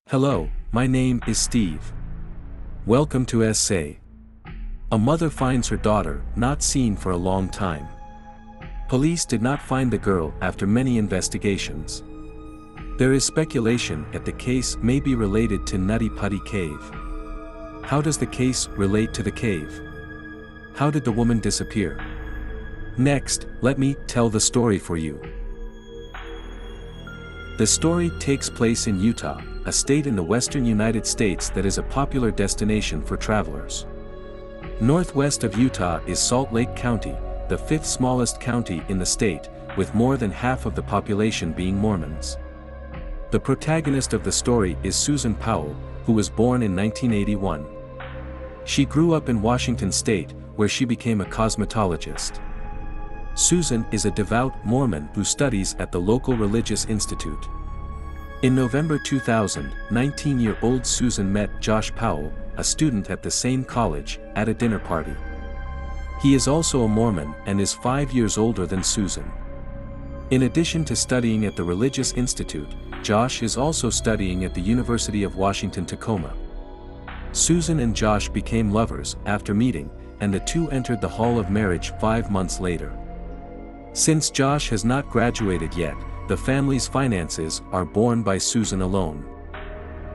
Hello, my name is Steve. Welcome to Essay. A mother finds her daughter not seen for a long time. Police did not find the girl after many investigations. There is speculation that the case may be related to Nutty Putty Cave. How does the case relate to the cave? How did the woman disappear? Next, let me tell the story for you. The story takes place in Utah, a state in the western United States that is a popular destination for travelers. Northwest of Utah is Salt Lake County, the fifth smallest county in the state, with more than half of the population being Mormons. The protagonist of the story is Susan Powell, who was born in 1981. She grew up in Washington State, where she became a cosmetologist. Susan is a devout Mormon who studies at the local religious institute. In November 2000, 19-year-old Susan met Josh Powell, a student at the same college, at a dinner party. He is also a Mormon and is 5 years older than Susan. In addition to studying at the religious institute, Josh is also studying at the University of Washington Tacoma. Susan and Josh became lovers after meeting, and the two entered the Hall of Marriage 5 months later. Since Josh has not graduated yet, the family's finances are borne by Susan alone.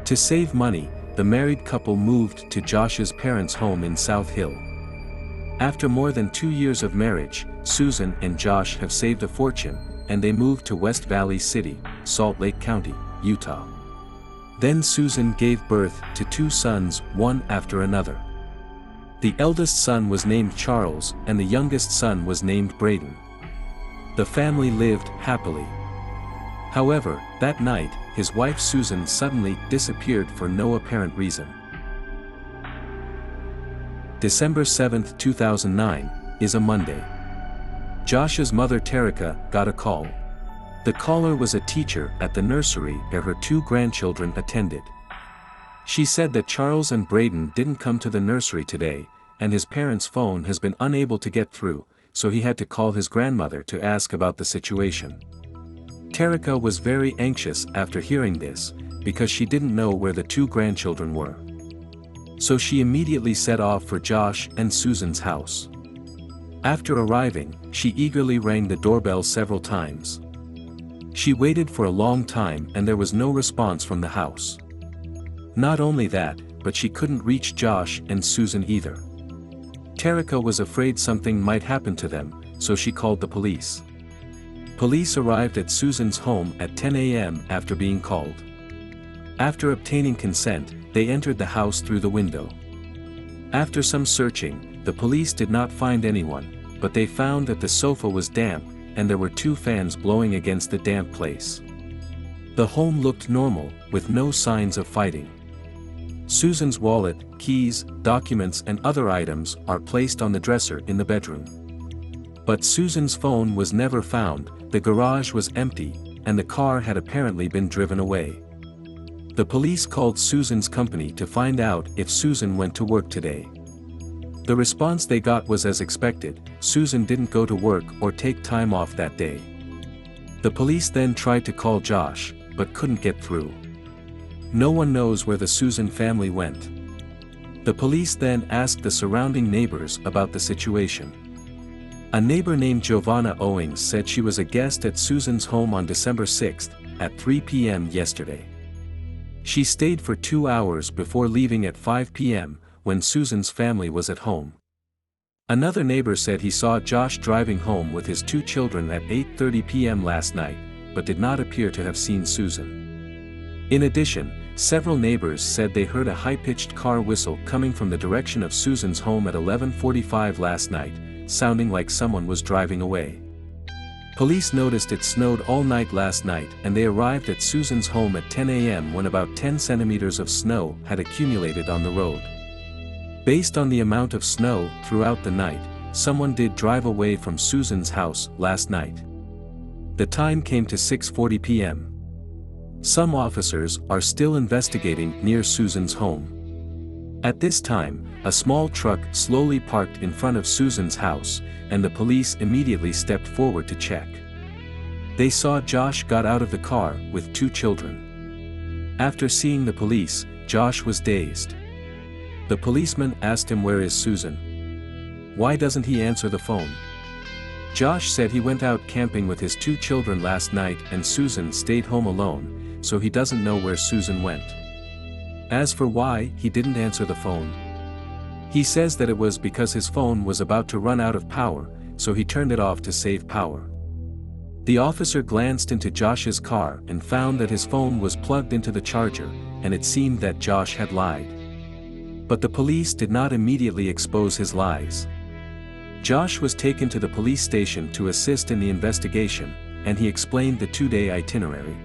To save money, the married couple moved to Josh's parents' home in South Hill. After more than 2 years of marriage, Susan and Josh have saved a fortune, and they moved to West Valley City, Salt Lake County, Utah. Then Susan gave birth to 2 sons, one after another. The eldest son was named Charles, and the youngest son was named Braden. The family lived happily. However, that night, his wife Susan suddenly disappeared for no apparent reason. December 7, 2009, is a Monday. Josh's mother Terica got a call. The caller was a teacher at the nursery where her 2 grandchildren attended. She said that Charles and Braden didn't come to the nursery today, and his parents' phone has been unable to get through, so he had to call his grandmother to ask about the situation. Terica was very anxious after hearing this, because she didn't know where the 2 grandchildren were. So she immediately set off for Josh and Susan's house. After arriving, she eagerly rang the doorbell several times. She waited for a long time and there was no response from the house. Not only that, but she couldn't reach Josh and Susan either. Terica was afraid something might happen to them, so she called the police. Police arrived at Susan's home at 10 a.m. after being called. After obtaining consent, they entered the house through the window. After some searching, the police did not find anyone, but they found that the sofa was damp, and there were 2 fans blowing against the damp place. The home looked normal, with no signs of fighting. Susan's wallet, keys, documents and other items are placed on the dresser in the bedroom. But Susan's phone was never found, the garage was empty, and the car had apparently been driven away. The police called Susan's company to find out if Susan went to work today. The response they got was as expected: Susan didn't go to work or take time off that day. The police then tried to call Josh, but couldn't get through. No one knows where the Susan family went. The police then asked the surrounding neighbors about the situation. A neighbor named Giovanna Owings said she was a guest at Susan's home on December 6th, at 3 p.m. yesterday. She stayed for 2 hours before leaving at 5 p.m., when Susan's family was at home. Another neighbor said he saw Josh driving home with his 2 children at 8:30 p.m. last night, but did not appear to have seen Susan. In addition, several neighbors said they heard a high-pitched car whistle coming from the direction of Susan's home at 11:45 last night, sounding like someone was driving away. Police noticed it snowed all night last night and they arrived at Susan's home at 10 a.m. when about 10 centimeters of snow had accumulated on the road. Based on the amount of snow throughout the night, someone did drive away from Susan's house last night. The time came to 6:40 p.m. Some officers are still investigating near Susan's home. At this time, a small truck slowly parked in front of Susan's house, and the police immediately stepped forward to check. They saw Josh got out of the car with 2 children. After seeing the police, Josh was dazed. The policeman asked him, "Where is Susan? Why doesn't he answer the phone?" Josh said he went out camping with his 2 children last night and Susan stayed home alone, so he doesn't know where Susan went. As for why he didn't answer the phone, he says that it was because his phone was about to run out of power, so he turned it off to save power. The officer glanced into Josh's car and found that his phone was plugged into the charger, and it seemed that Josh had lied. But the police did not immediately expose his lies. Josh was taken to the police station to assist in the investigation, and he explained the 2-day itinerary.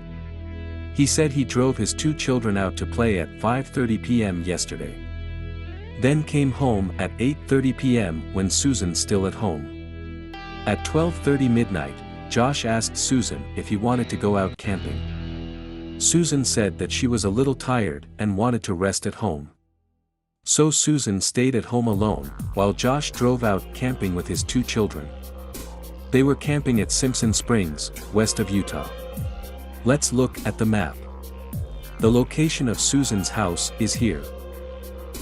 He said he drove his 2 children out to play at 5:30 p.m. yesterday. Then came home at 8:30 p.m. when Susan's still at home. At 12:30 midnight, Josh asked Susan if he wanted to go out camping. Susan said that she was a little tired and wanted to rest at home. So Susan stayed at home alone, while Josh drove out camping with his 2 children. They were camping at Simpson Springs, west of Utah. Let's look at the map. The location of Susan's house is here.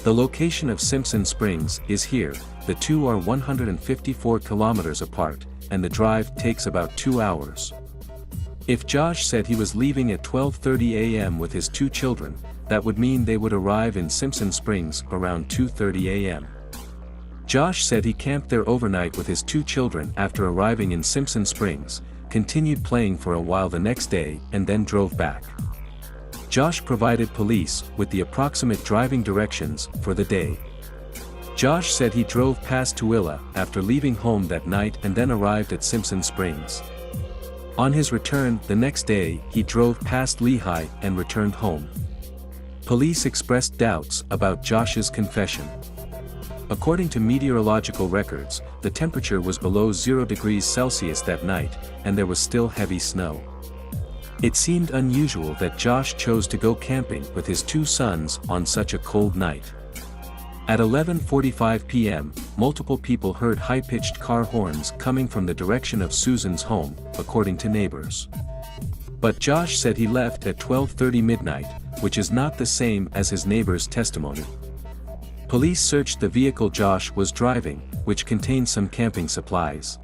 The location of Simpson Springs is here. The two are 154 kilometers apart, and the drive takes about 2 hours. If Josh said he was leaving at 12:30 a.m. with his 2 children, that would mean they would arrive in Simpson Springs around 2:30 a.m. Josh said he camped there overnight with his 2 children after arriving in Simpson Springs, continued playing for a while the next day and then drove back. Josh provided police with the approximate driving directions for the day. Josh said he drove past Tooele after leaving home that night and then arrived at Simpson Springs. On his return the next day, he drove past Lehi and returned home. Police expressed doubts about Josh's confession. According to meteorological records, the temperature was below 0 degrees Celsius that night, and there was still heavy snow. It seemed unusual that Josh chose to go camping with his 2 sons on such a cold night. At 11:45 p.m., multiple people heard high-pitched car horns coming from the direction of Susan's home, according to neighbors. But Josh said he left at 12:30 midnight, which is not the same as his neighbor's testimony. Police searched the vehicle Josh was driving, which contained some camping supplies.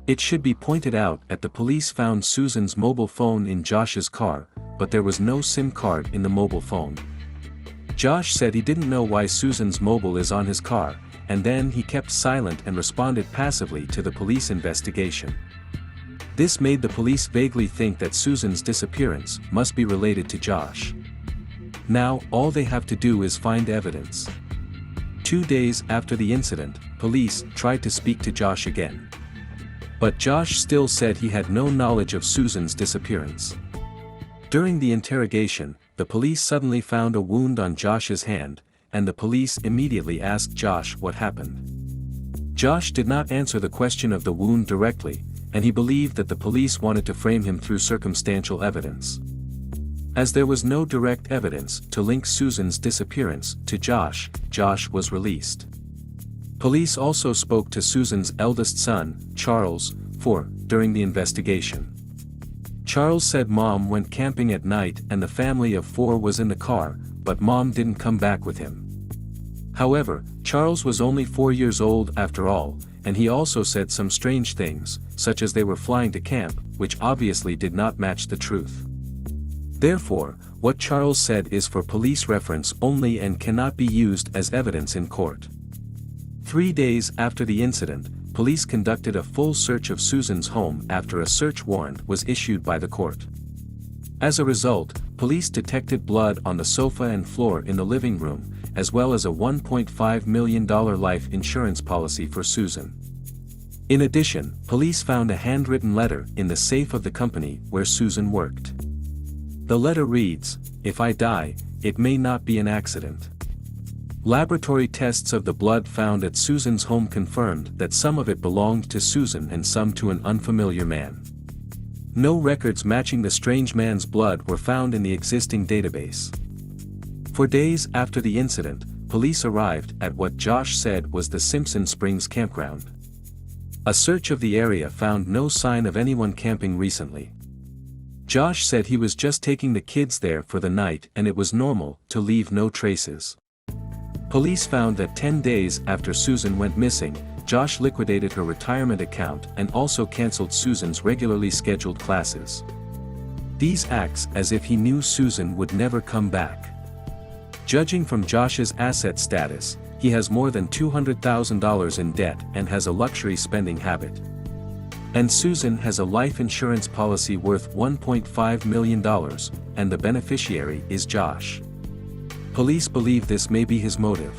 It should be pointed out that the police found Susan's mobile phone in Josh's car, but there was no SIM card in the mobile phone. Josh said he didn't know why Susan's mobile is on his car, and then he kept silent and responded passively to the police investigation. This made the police vaguely think that Susan's disappearance must be related to Josh. Now, all they have to do is find evidence. 2 days after the incident, police tried to speak to Josh again. But Josh still said he had no knowledge of Susan's disappearance. During the interrogation, the police suddenly found a wound on Josh's hand, and the police immediately asked Josh what happened. Josh did not answer the question of the wound directly, and he believed that the police wanted to frame him through circumstantial evidence. As there was no direct evidence to link Susan's disappearance to Josh, Josh was released. Police also spoke to Susan's eldest son, Charles, 4, during the investigation. Charles said Mom went camping at night and the family of 4 was in the car, but Mom didn't come back with him. However, Charles was only 4 years old after all, and he also said some strange things, such as they were flying to camp, which obviously did not match the truth. Therefore, what Charles said is for police reference only and cannot be used as evidence in court. 3 days after the incident, police conducted a full search of Susan's home after a search warrant was issued by the court. As a result, police detected blood on the sofa and floor in the living room, as well as a $1.5 million life insurance policy for Susan. In addition, police found a handwritten letter in the safe of the company where Susan worked. The letter reads, "If I die, it may not be an accident." Laboratory tests of the blood found at Susan's home confirmed that some of it belonged to Susan and some to an unfamiliar man. No records matching the strange man's blood were found in the existing database. For days after the incident, police arrived at what Josh said was the Simpson Springs campground. A search of the area found no sign of anyone camping recently. Josh said he was just taking the kids there for the night and it was normal to leave no traces. Police found that 10 days after Susan went missing, Josh liquidated her retirement account and also canceled Susan's regularly scheduled classes. These acts as if he knew Susan would never come back. Judging from Josh's asset status, he has more than $200,000 in debt and has a luxury spending habit. And Susan has a life insurance policy worth $1.5 million, and the beneficiary is Josh. Police believe this may be his motive.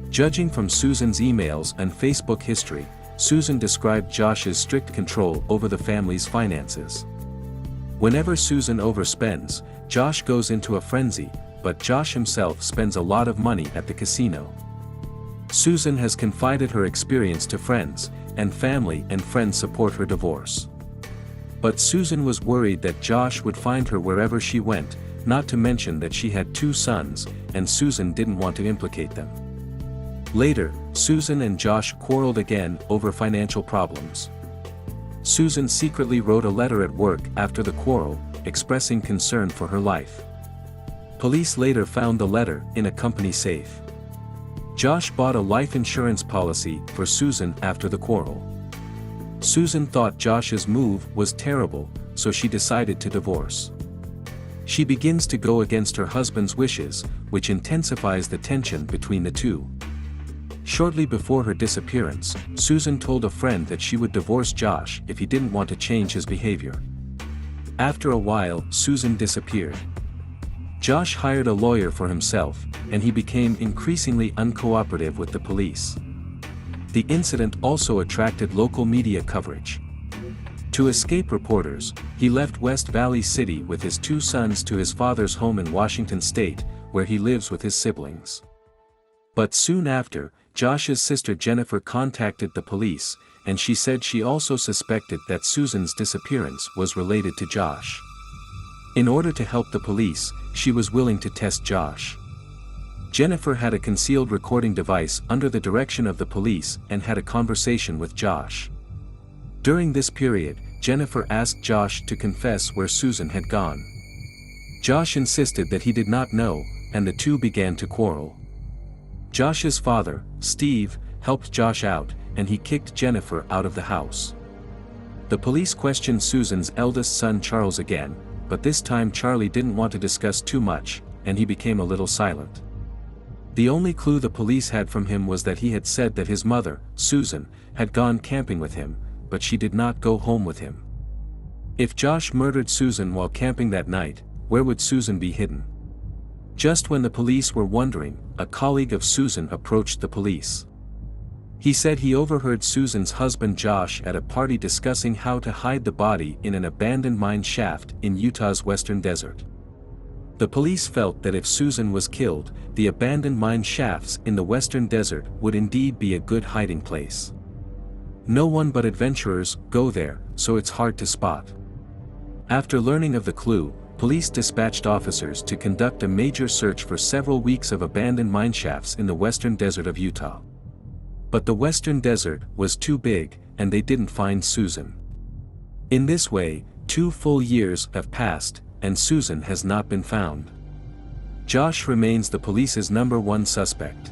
Judging from Susan's emails and Facebook history, Susan described Josh's strict control over the family's finances. Whenever Susan overspends, Josh goes into a frenzy, but Josh himself spends a lot of money at the casino. Susan has confided her experience to friends, and family and friends support her divorce. But Susan was worried that Josh would find her wherever she went, not to mention that she had 2 sons, and Susan didn't want to implicate them. Later, Susan and Josh quarreled again over financial problems. Susan secretly wrote a letter at work after the quarrel, expressing concern for her life. Police later found the letter in a company safe. Josh bought a life insurance policy for Susan after the quarrel. Susan thought Josh's move was terrible, so she decided to divorce. She begins to go against her husband's wishes, which intensifies the tension between the two. Shortly before her disappearance, Susan told a friend that she would divorce Josh if he didn't want to change his behavior. After a while, Susan disappeared. Josh hired a lawyer for himself, and he became increasingly uncooperative with the police. The incident also attracted local media coverage. To escape reporters, he left West Valley City with his 2 sons to his father's home in Washington State, where he lives with his siblings. But soon after, Josh's sister Jennifer contacted the police, and she said she also suspected that Susan's disappearance was related to Josh. In order to help the police, she was willing to test Josh. Jennifer had a concealed recording device under the direction of the police and had a conversation with Josh. During this period, Jennifer asked Josh to confess where Susan had gone. Josh insisted that he did not know, and the two began to quarrel. Josh's father, Steve, helped Josh out, and he kicked Jennifer out of the house. The police questioned Susan's eldest son Charles again, but this time Charlie didn't want to discuss too much, and he became a little silent. The only clue the police had from him was that he had said that his mother, Susan, had gone camping with him, but she did not go home with him. If Josh murdered Susan while camping that night, where would Susan be hidden? Just when the police were wondering, a colleague of Susan approached the police. He said he overheard Susan's husband Josh at a party discussing how to hide the body in an abandoned mine shaft in Utah's western desert. The police felt that if Susan was killed, the abandoned mine shafts in the western desert would indeed be a good hiding place. No one but adventurers go there, so it's hard to spot. After learning of the clue, police dispatched officers to conduct a major search for several weeks of abandoned mineshafts in the western desert of Utah. But the western desert was too big, and they didn't find Susan. In this way, 2 full years have passed, and Susan has not been found. Josh remains the police's #1 suspect.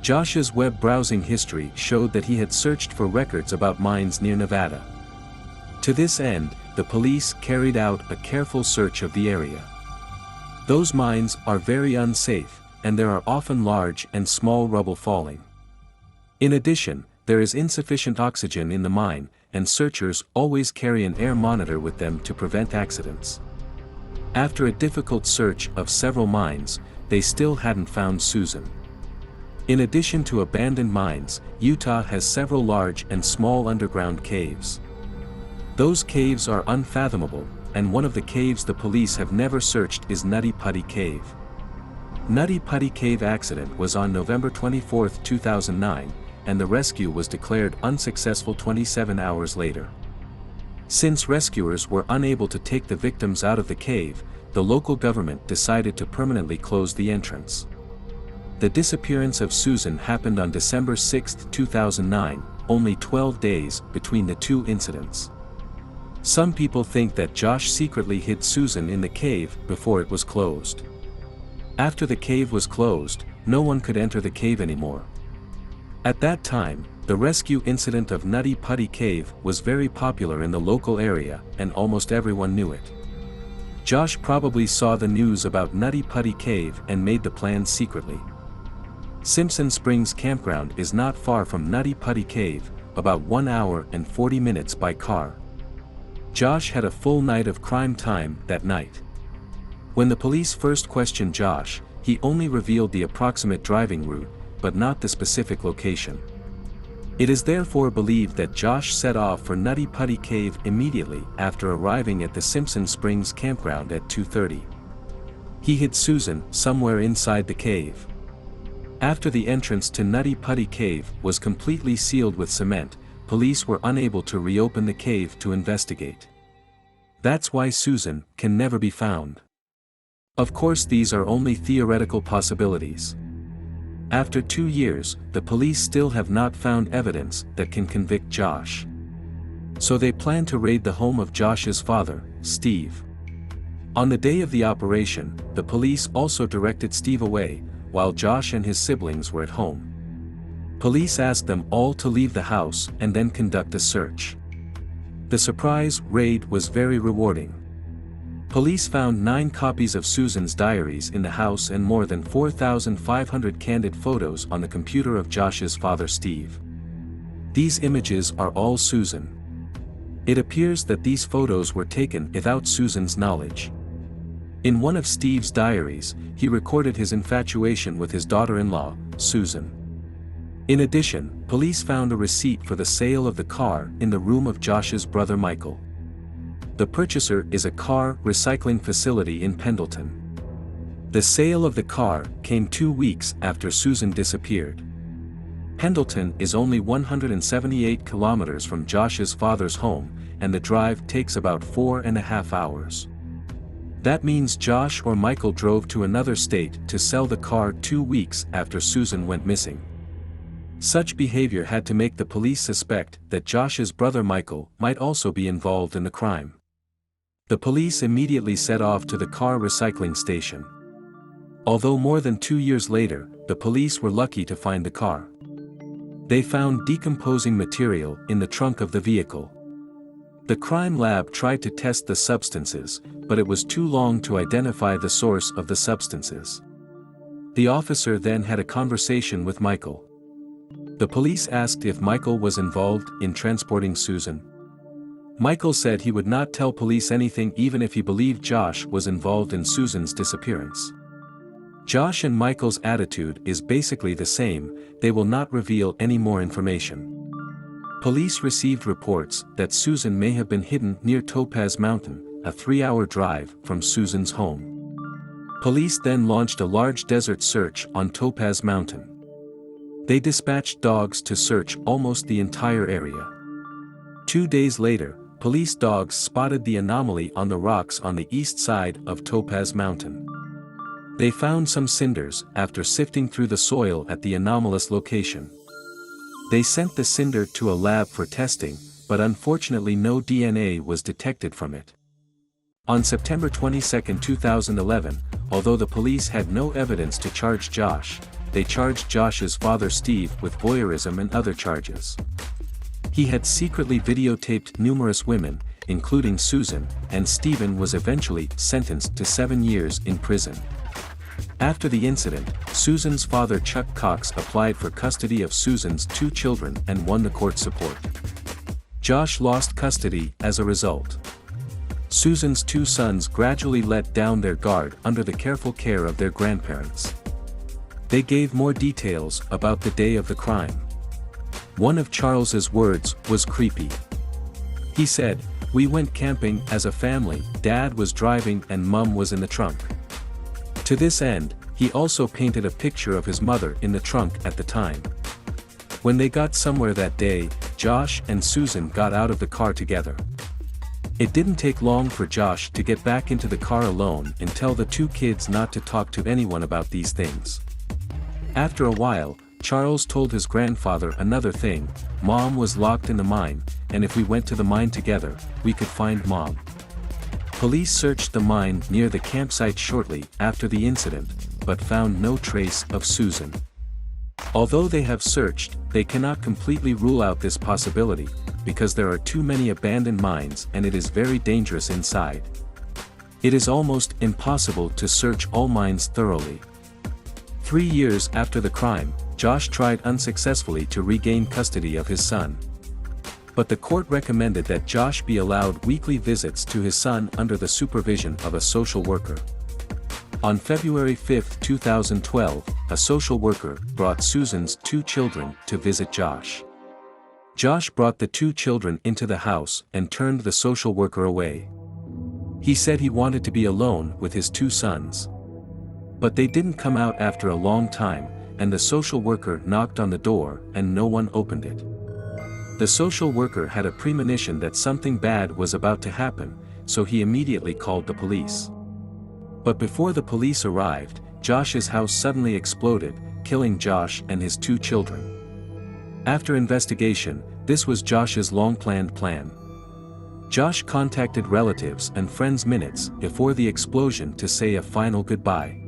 Josh's web browsing history showed that he had searched for records about mines near Nevada. To this end, the police carried out a careful search of the area. Those mines are very unsafe, and there are often large and small rubble falling. In addition, there is insufficient oxygen in the mine, and searchers always carry an air monitor with them to prevent accidents. After a difficult search of several mines, they still hadn't found Susan. In addition to abandoned mines, Utah has several large and small underground caves. Those caves are unfathomable, and one of the caves the police have never searched is Nutty Putty Cave. Nutty Putty Cave accident was on November 24, 2009, and the rescue was declared unsuccessful 27 hours later. Since rescuers were unable to take the victims out of the cave, the local government decided to permanently close the entrance. The disappearance of Susan happened on December 6, 2009, only 12 days between the two incidents. Some people think that Josh secretly hid Susan in the cave before it was closed. After the cave was closed, no one could enter the cave anymore. At that time, the rescue incident of Nutty Putty Cave was very popular in the local area and almost everyone knew it. Josh probably saw the news about Nutty Putty Cave and made the plan secretly. Simpson Springs Campground is not far from Nutty Putty Cave, about 1 hour and 40 minutes by car. Josh had a full night of crime time that night. When the police first questioned Josh, he only revealed the approximate driving route, but not the specific location. It is therefore believed that Josh set off for Nutty Putty Cave immediately after arriving at the Simpson Springs Campground at 2:30. He hid Susan somewhere inside the cave. After the entrance to Nutty Putty Cave was completely sealed with cement, police were unable to reopen the cave to investigate. That's why Susan can never be found. Of course, these are only theoretical possibilities. After 2 years, the police still have not found evidence that can convict Josh. So they plan to raid the home of Josh's father, Steve. On the day of the operation, the police also directed Steve away, while Josh and his siblings were at home. Police asked them all to leave the house and then conduct a search. The surprise raid was very rewarding. Police found 9 copies of Susan's diaries in the house and more than 4,500 candid photos on the computer of Josh's father Steve. These images are all Susan. It appears that these photos were taken without Susan's knowledge. In one of Steve's diaries, he recorded his infatuation with his daughter-in-law, Susan. In addition, police found a receipt for the sale of the car in the room of Josh's brother Michael. The purchaser is a car recycling facility in Pendleton. The sale of the car came 2 weeks after Susan disappeared. Pendleton is only 178 kilometers from Josh's father's home, and the drive takes about 4.5 hours. That means Josh or Michael drove to another state to sell the car 2 weeks after Susan went missing. Such behavior had to make the police suspect that Josh's brother Michael might also be involved in the crime. The police immediately set off to the car recycling station. Although more than 2 years later, the police were lucky to find the car. They found decomposing material in the trunk of the vehicle. The crime lab tried to test the substances, but it was too long to identify the source of the substances. The officer then had a conversation with Michael. The police asked if Michael was involved in transporting Susan. Michael said he would not tell police anything even if he believed Josh was involved in Susan's disappearance. Josh and Michael's attitude is basically the same, they will not reveal any more information. Police received reports that Susan may have been hidden near Topaz Mountain, a 3-hour drive from Susan's home. Police then launched a large desert search on Topaz Mountain. They dispatched dogs to search almost the entire area. 2 days later, police dogs spotted the anomaly on the rocks on the east side of Topaz Mountain. They found some cinders after sifting through the soil at the anomalous location. They sent the cinder to a lab for testing, but unfortunately no DNA was detected from it. On September 22, 2011, although the police had no evidence to charge Josh, they charged Josh's father Steve with voyeurism and other charges. He had secretly videotaped numerous women, including Susan, and Stephen was eventually sentenced to 7 years in prison. After the incident, Susan's father Chuck Cox applied for custody of Susan's 2 children and won the court support. Josh lost custody as a result. Susan's 2 sons gradually let down their guard under the careful care of their grandparents. They gave more details about the day of the crime. One of Charles's words was creepy. He said, "We went camping as a family, Dad was driving and Mum was in the trunk." To this end, he also painted a picture of his mother in the trunk at the time. When they got somewhere that day, Josh and Susan got out of the car together. It didn't take long for Josh to get back into the car alone and tell the 2 kids not to talk to anyone about these things. After a while, Charles told his grandfather another thing: Mom was locked in the mine, and if we went to the mine together, we could find Mom. Police searched the mine near the campsite shortly after the incident, but found no trace of Susan. Although they have searched, they cannot completely rule out this possibility, because there are too many abandoned mines and it is very dangerous inside. It is almost impossible to search all mines thoroughly. 3 years after the crime, Josh tried unsuccessfully to regain custody of his son. But the court recommended that Josh be allowed weekly visits to his son under the supervision of a social worker. On February 5, 2012, a social worker brought Susan's 2 children to visit Josh. Josh brought the 2 children into the house and turned the social worker away. He said he wanted to be alone with his 2 sons. But they didn't come out after a long time, and the social worker knocked on the door and no one opened it. The social worker had a premonition that something bad was about to happen, so he immediately called the police. But before the police arrived, Josh's house suddenly exploded, killing Josh and his 2 children. After investigation, this was Josh's long-planned plan. Josh contacted relatives and friends minutes before the explosion to say a final goodbye.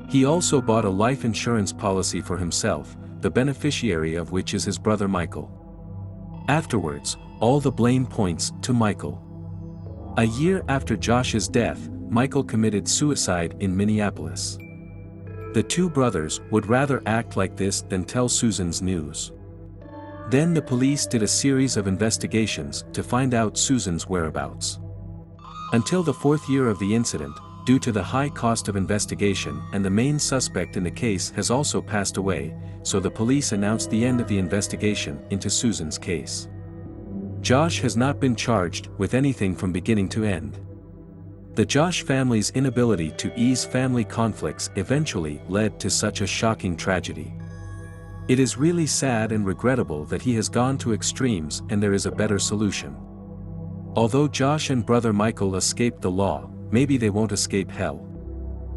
He also bought a life insurance policy for himself, the beneficiary of which is his brother Michael. Afterwards, all the blame points to Michael. A year after Josh's death, Michael committed suicide in Minneapolis. The 2 brothers would rather act like this than tell Susan's news. Then the police did a series of investigations to find out Susan's whereabouts. Until the 4th year of the incident, due to the high cost of investigation and the main suspect in the case has also passed away, so the police announced the end of the investigation into Susan's case. Josh has not been charged with anything from beginning to end. The Josh family's inability to ease family conflicts eventually led to such a shocking tragedy. It is really sad and regrettable that he has gone to extremes and there is a better solution. Although Josh and brother Michael escaped the law, maybe they won't escape hell.